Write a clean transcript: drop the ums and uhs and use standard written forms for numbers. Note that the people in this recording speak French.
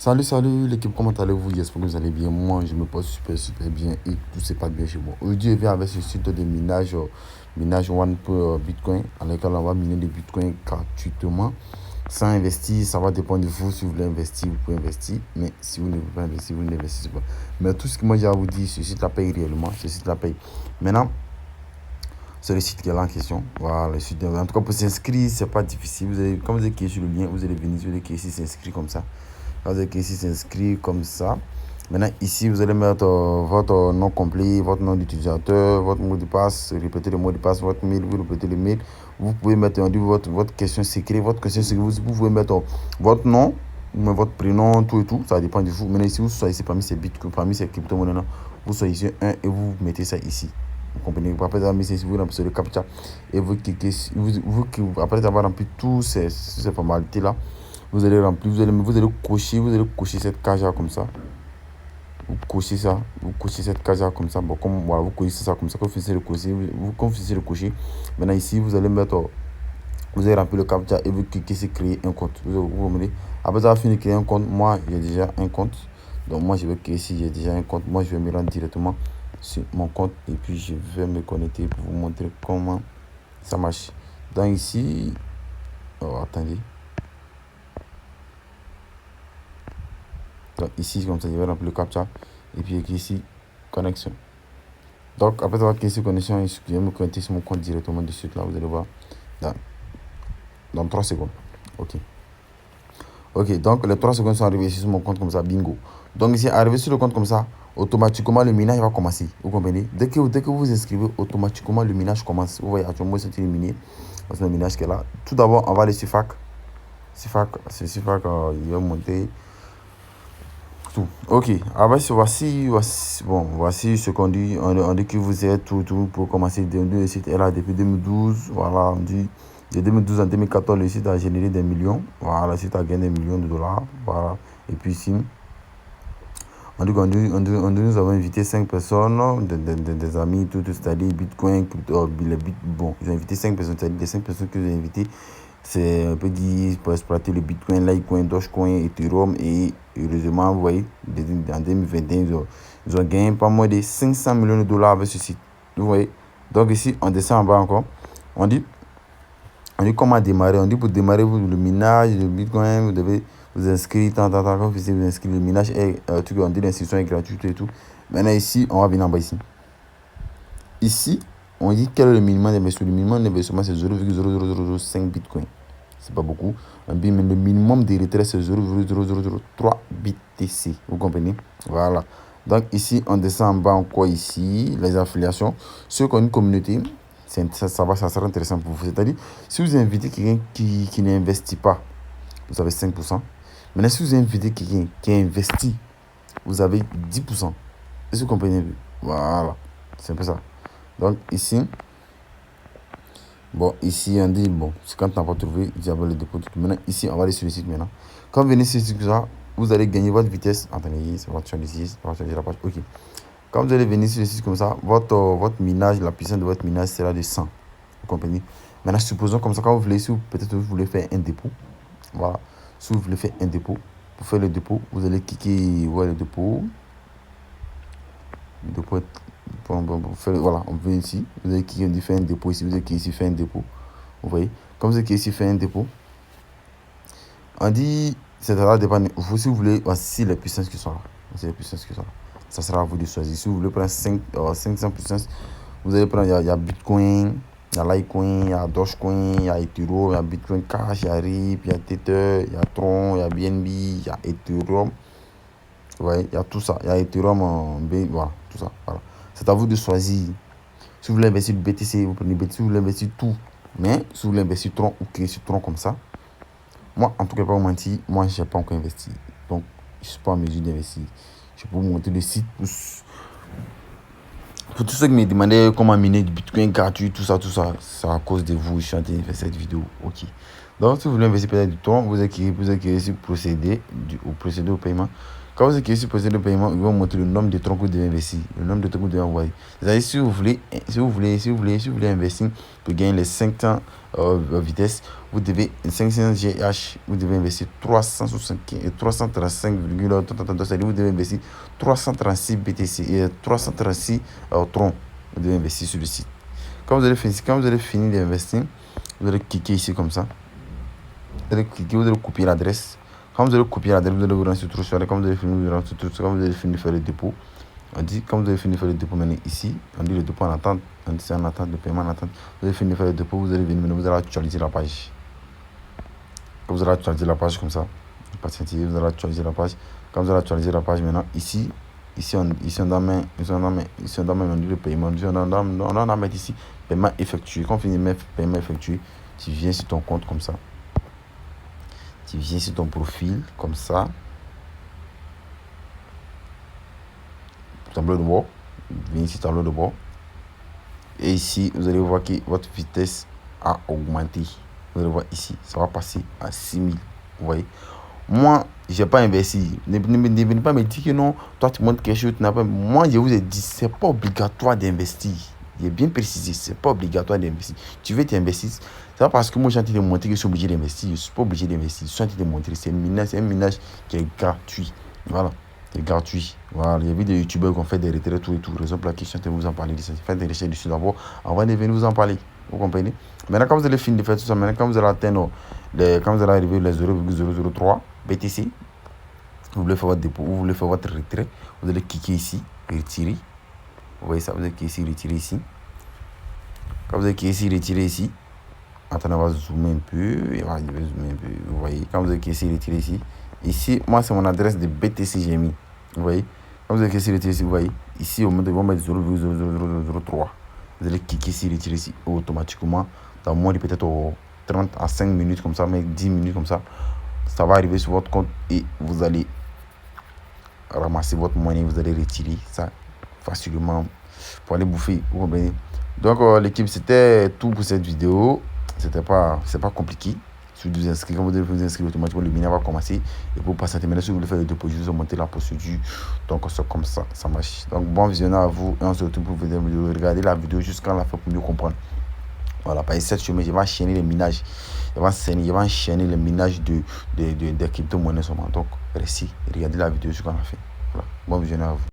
Salut l'équipe, comment allez-vous? J'espère que vous allez bien. Moi, je me porte super bien et tout se passe bien chez moi. Aujourd'hui, je viens avec ce site de minage One pour Bitcoin, dans lequel on va miner des Bitcoins gratuitement, sans investir. Ça va dépendre de vous. Si vous voulez investir, vous pouvez investir. Mais si vous ne voulez pas investir, vous n'investissez pas. Mais tout ce que moi j'ai à vous dire, ce site la paye réellement. Ce site la paye. Maintenant, c'est le site qui est là en question. Voilà, le site. En tout cas, pour s'inscrire, c'est pas difficile. Quand vous êtes cliqué sur le lien, vous allez venir, vous allez cliquer ici, s'inscrire comme ça. Vous allez cliquer ici, s'inscrire comme ça. Maintenant, ici, vous allez mettre votre nom complet, votre nom d'utilisateur, votre mot de passe, répétez le mot de passe, votre mail, vous répétez le mail. Vous pouvez mettre votre question secrète, vous pouvez mettre votre nom, votre prénom, tout et tout, ça dépend de vous. Maintenant, ici, vous choisissez parmi ces bitcoins, parmi ces crypto-monnaies, vous choisissez un et vous mettez ça ici. Vous comprenez? Après avoir mis ici, vous remplissez le captcha et vous cliquez, après avoir rempli toutes ces formalités là, vous allez remplir, vous allez cocher cette case là comme ça. Vous cochez cette case là comme ça. Bon, comme voilà, vous cochez ça comme ça. Quand vous finissez de cocher, maintenant ici, vous allez remplir le captcha et vous cliquez sur créer un compte. Vous revenez. Après avoir fini de créer un compte, moi j'ai déjà un compte. Donc moi je vais créer ici, j'ai déjà un compte. Moi je vais me rendre directement sur mon compte et puis je vais me connecter pour vous montrer comment ça marche. Donc ici, attendez. Donc ici comme ça, je vais remplir le captcha et puis ici connexion. Donc après avoir créé cette connexion, je vais me connecter sur mon compte directement de suite là, vous allez voir dans 3 secondes. Ok, donc les 3 secondes sont arrivées ici sur mon compte comme ça, bingo. Donc ici, arrivé sur le compte comme ça, automatiquement le minage va commencer. Vous comprenez? Dès que vous vous inscrivez, automatiquement le minage commence. Vous voyez actuellement c'est le minage qui est là. Tout d'abord, on va aller sur FAC. C'est FAC, il va monter. Tout. Ok, alors voici ce qu'on dit. On dit que vous êtes tout pour commencer. Le site est là depuis 2012. Voilà, on dit de 2012 à 2014, le site a généré des millions. Voilà, le site a gagné des millions de dollars. Voilà, et puis ici, on dit nous avons invité 5 personnes, des amis, tout, c'est-à-dire Bitcoin, bon, ils ont invité 5 personnes, c'est-à-dire les 5 personnes que j'ai invitées. C'est un peu dit pour exploiter le Bitcoin, Litecoin, Dogecoin, Ethereum et heureusement, vous voyez, en 2021, ils ont gagné pas moins de 500 millions de dollars avec ce site. Vous voyez. Donc ici, on descend en bas encore. On dit comment démarrer. On dit pour démarrer le minage, le Bitcoin, vous devez vous inscrire, quand vous vous inscrire, le minage est, on dit l'inscription est gratuite et tout. Maintenant ici, on va venir en bas ici. Ici, on dit quel est le minimum d'investissement. Le minimum d'investissement, c'est 0,0005 Bitcoin. C'est pas beaucoup. Mais le minimum de retrait, c'est 0,0003 BTC. Vous comprenez? Voilà. Donc ici, on descend en bas encore ici, les affiliations. Ceux qui ont une communauté, ça sera intéressant pour vous. C'est-à-dire, si vous invitez quelqu'un qui n'investit pas, vous avez 5%. Maintenant, si vous invitez quelqu'un qui investit, vous avez 10%. Est-ce que vous comprenez? Voilà. C'est un peu ça. Donc ici, ici on dit, c'est quand on n'a pas trouvé, j'avais le dépôt. Maintenant, ici, on va aller sur le site maintenant. Quand vous venez sur le site, vous allez gagner votre vitesse. Attendez, c'est votre ici, on va changer la page. Ok. Quand vous allez venir sur le site comme ça, votre minage, la puissance de votre minage sera de 100. Vous comprenez? Maintenant, supposons comme ça, quand vous voulez, peut-être vous voulez faire un dépôt. Voilà. Si vous voulez faire un dépôt, pour faire le dépôt, vous allez cliquer, voir le dépôt. Le dépôt voilà, on vient ici, vous avez cliqué, on dit faire un dépôt ici, vous avez cliqué ici, faire un dépôt. Vous voyez, comme vous avez cliqué ici, faire un dépôt, on dit, ça va dépendre, vous, si vous voulez, voici les puissances qui sont là. Voici les puissances qui sont là. Ça sera à vous de choisir. Si vous voulez prendre 500 puissances, vous allez prendre, il y a Bitcoin, il y a Litecoin, il y a Dogecoin, il y a Ethereum, il y a Bitcoin Cash, il y a RIP, il y a Tether, il y a Tron, il y a BNB, il y a Ethereum. Vous voyez, il y a tout ça. Il y a Ethereum, voilà, tout ça. Voilà. C'est à vous de choisir. Si vous voulez investir le BTC, vous prenez BTC, si vous voulez investir tout. Mais si vous voulez investir Tron ou créer sur Tron comme ça, moi, en tout cas, pas vous mentir, moi, je n'ai pas encore investi. Donc, je ne suis pas en mesure d'investir. Je peux vous montrer le site pour tous ceux qui me demandaient comment miner du Bitcoin gratuit, tout ça, c'est à cause de vous, je suis en train de faire cette vidéo. Ok. Donc, si vous voulez investir peut-être du Tron, vous écrivez sur procéder au paiement. Quand vous cliquez sur procéder de paiement, ils vont montrer le nombre de troncs que vous devez investir, le nombre de troncs que vous devez envoyer. C'est-à-dire, si vous voulez investir pour gagner les 500 vitesses, vous devez 500 GH, vous devez investir 335,30, c'est-à-dire vous devez investir 336 BTC et 336 troncs. Vous devez investir sur le site. Quand vous allez finir d'investir, vous allez cliquer ici comme ça. Vous allez copier l'adresse. Quand vous allez copier l'adresse, vous allez vous rendre sur Trustwallet. Quand vous allez finir, quand vous allez finir de faire le dépôt, on dit, quand vous avez fini de faire le dépôt, maintenant ici, on dit le dépôt en attente, on dit c'est en attente, le paiement en attente. Vous avez fini de faire le dépôt, vous allez venir, maintenant vous allez actualiser la page. Quand vous allez actualiser la page comme ça, vous allez actualiser la page. Quand vous allez actualiser la page, maintenant ici on dans main, on dit le paiement, on a mettre ici paiement effectué. Quand on finit de mettre paiement effectué, tu viens sur ton compte comme ça. Tu viens sur ton profil comme ça. Tableau de bord. Viens ici, tableau de bord. Et ici, vous allez voir que votre vitesse a augmenté. Vous allez voir ici, ça va passer à 6000. Vous voyez. Moi, je n'ai pas investi. Ne venez pas me dire que non, toi tu montres quelque chose, tu n'as pas. Moi, je vous ai dit, ce n'est pas obligatoire d'investir. Il est bien précisé, ce n'est pas obligatoire d'investir. Tu veux t'investir, c'est pas parce que moi j'ai envie de montrer que je suis obligé d'investir. Je ne suis pas obligé d'investir. Je suis en train de montrer. C'est un minage qui est gratuit. Voilà. C'est gratuit. Voilà. Il y a des youtubeurs qui ont fait des retraits, tout et tout. Raison pour laquelle je suis en train de vous en parler. Faites des recherches dessus d'abord avant de venir vous en parler. Vous comprenez? Maintenant, quand vous allez finir de faire tout ça, maintenant, quand vous allez atteindre quand vous allez arriver les 0,003 BTC, vous voulez faire votre dépôt, vous voulez faire votre retrait, vous allez cliquer ici, retirer. Vous voyez ça, vous allez cliquer ici, retirer ici. Quand vous allez cliquer ici, retirer ici, attendez, on va zoomer un peu. Vous voyez, quand vous allez cliquer ici, retirer ici. Ici, moi, c'est mon adresse de BTC j'ai mis. Vous voyez, quand vous allez cliquer ici, retirer ici, vous voyez, ici, au moment de vous mettre 0,003. Vous allez cliquer ici, retirer ici, automatiquement, dans moins de peut-être 30 à 5 minutes comme ça, mais 10 minutes comme ça, ça va arriver sur votre compte et vous allez ramasser votre monnaie, vous allez retirer ça facilement pour aller bouffer. Donc l'équipe, c'était tout pour cette vidéo. C'est pas compliqué. Si vous vous inscrivez, quand vous devez vous inscrire automatiquement, le miner va commencer. Et pour patienter, maintenant si vous voulez faire le dépôt, je vous ai monté la procédure. Donc c'est comme ça, ça marche. Donc bon visionnage à vous et on se retrouve pour vous regarder la vidéo jusqu'à la fin pour mieux comprendre. Voilà, par cette semaine, je vais enchaîner les minages. Je vais enchaîner les minages de crypto-monnaies seulement. Donc, restez, regardez la vidéo jusqu'à la fin. Voilà, bon visionnage à vous.